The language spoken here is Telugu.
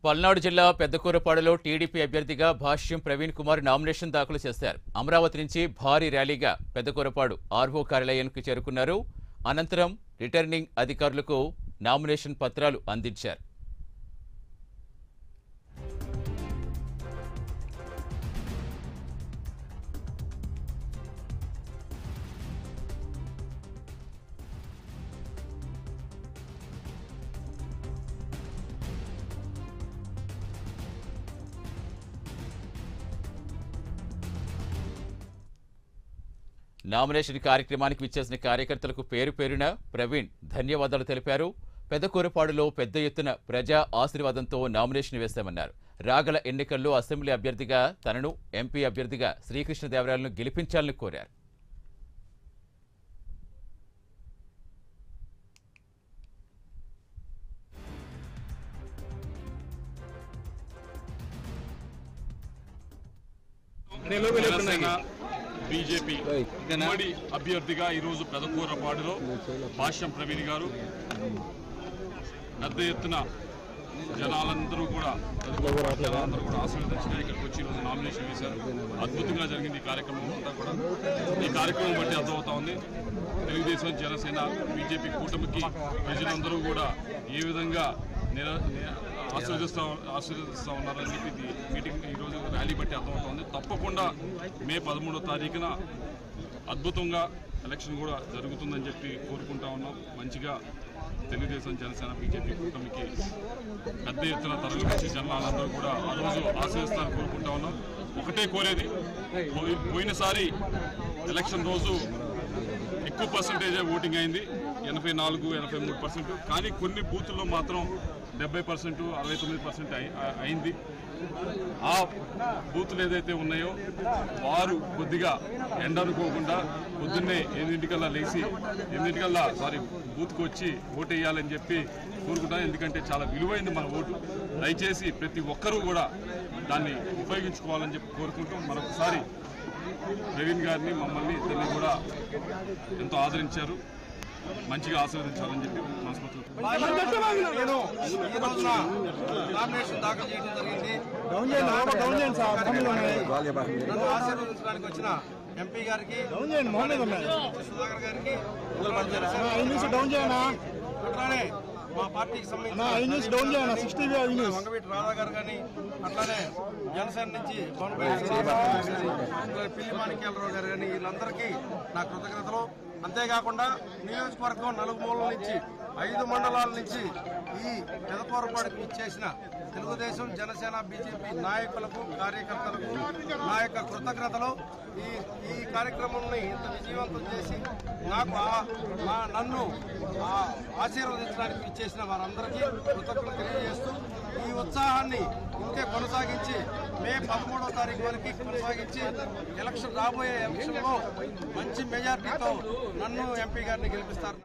పల్నాడు జిల్లా పెద్దకూరపాడులో టీడీపీ అభ్యర్థిగా భాష్యం ప్రవీణ్ కుమార్ నామినేషన్ దాఖలు చేశారు. అమరావతి నుంచి భారీ ర్యాలీగా పెద్దకూరపాడు ఆర్వో కార్యాలయానికి చేరుకున్నారు. అనంతరం రిటర్నింగ్ అధికారులకు నామినేషన్ పత్రాలు అందించారు. నామినేషన్ కార్యక్రమానికి విచ్చేసిన కార్యకర్తలకు పేరు పేరున ప్రవీణ్ ధన్యవాదాలు తెలిపారు. పెద్దకూరపాడులో పెద్ద ఎత్తున ప్రజా ఆశీర్వాదంతో నామినేషన్ వేశామన్నారు. రాగల ఎన్నికల్లో అసెంబ్లీ అభ్యర్థిగా తనను, ఎంపీ అభ్యర్థిగా శ్రీకృష్ణదేవరాయలను గెలిపించాలని కోరారు. బీజేపీ ఉమ్మడి అభ్యర్థిగా ఈరోజు పెదకూరపాడులో భాష్యం ప్రవీణ్ గారు పెద్ద ఎత్తున జనాలందరూ కూడా ఆశీర్వదించగా ఇక్కడికి వచ్చి ఈరోజు నామినేషన్ వేశారు. అద్భుతంగా జరిగింది ఈ కార్యక్రమం అంతా కూడా. ఈ కార్యక్రమం బట్టి అర్థమవుతా ఉంది తెలుగుదేశం, జనసేన, బీజేపీ కూటమికి ప్రజలందరూ కూడా ఏ విధంగా ఆశీర్వదిస్తూ ఉన్నారని చెప్పి మీటింగ్ ఈరోజు ర్యాలీ బట్టి అర్థమవుతుంది. తప్పకుండా మే 13వ తారీఖున అద్భుతంగా ఎలక్షన్ కూడా జరుగుతుందని చెప్పి కోరుకుంటా ఉన్నాం. మంచిగా తెలుగుదేశం, జనసేన, బీజేపీ కూటమికి పెద్ద ఎత్తున తరలించి జనాలందరూ కూడా ఆ రోజు ఆశీర్వదిస్తారని కోరుకుంటా ఉన్నాం. ఒకటే కోరేది, పోయినసారి ఎలక్షన్ రోజు ఎక్కువ పర్సెంటేజే ఓటింగ్ అయింది, 84-83%. కానీ కొన్ని బూతుల్లో మాత్రం 70%, 69% అయింది. ఆ బూతులు ఏదైతే ఉన్నాయో వారు కొద్దిగా ఎండనుకోకుండా పొద్దున్నే 8 లేచి 8 బూత్కి వచ్చి ఓటు వేయాలని చెప్పి కోరుకుంటాను. ఎందుకంటే చాలా విలువైంది మన ఓటు. దయచేసి ప్రతి ఒక్కరూ కూడా దాన్ని ఉపయోగించుకోవాలని చెప్పి కోరుకుంటూ మరొకసారి ప్రవీణ్ గారిని, మమ్మల్ని ఇద్దరిని కూడా ఎంతో ఆదరించారు. మంచిగా ఆశీర్వదించాలని చెప్పి నామినేషన్ దాఖలు చేయడం జరిగింది. నన్ను ఆశీర్వదించడానికి వచ్చిన ఎంపీ గారికి, సుధాకర్ గారికి, అట్లానే మా పార్టీకి సంబంధించిన వంగవీటి రాధా గారు కానీ, అట్లానే జనసేన నుంచి పిల్లి మాణిక్యాలరావు గారు కానీ, వీళ్ళందరికీ నా కృతజ్ఞతలు. అంతేకాకుండా నియోజకవర్గం నలుగుమూలల నుంచి 5 మండలాల నుంచి ఈ పెదకూరపాడుకు ఇచ్చేసిన తెలుగుదేశం, జనసేన, బీజేపీ నాయకులకు, కార్యకర్తలకు నా యొక్క కృతజ్ఞతలు. ఈ కార్యక్రమాన్ని ఇంత విజయవంతం చేసి నన్ను ఆశీర్వదించడానికి ఇచ్చేసిన వారందరికీ కృతజ్ఞతలు తెలియజేస్తూ, ఈ ఉత్సాహాన్ని ఇంతే కొనసాగించి మే 13వ తారీఖు వరకు కొనసాగించి రాబోయే ఎలక్షన్లో మంచి మెజార్టీతో నన్ను, ఎంపీ గారిని గెలిపిస్తారు.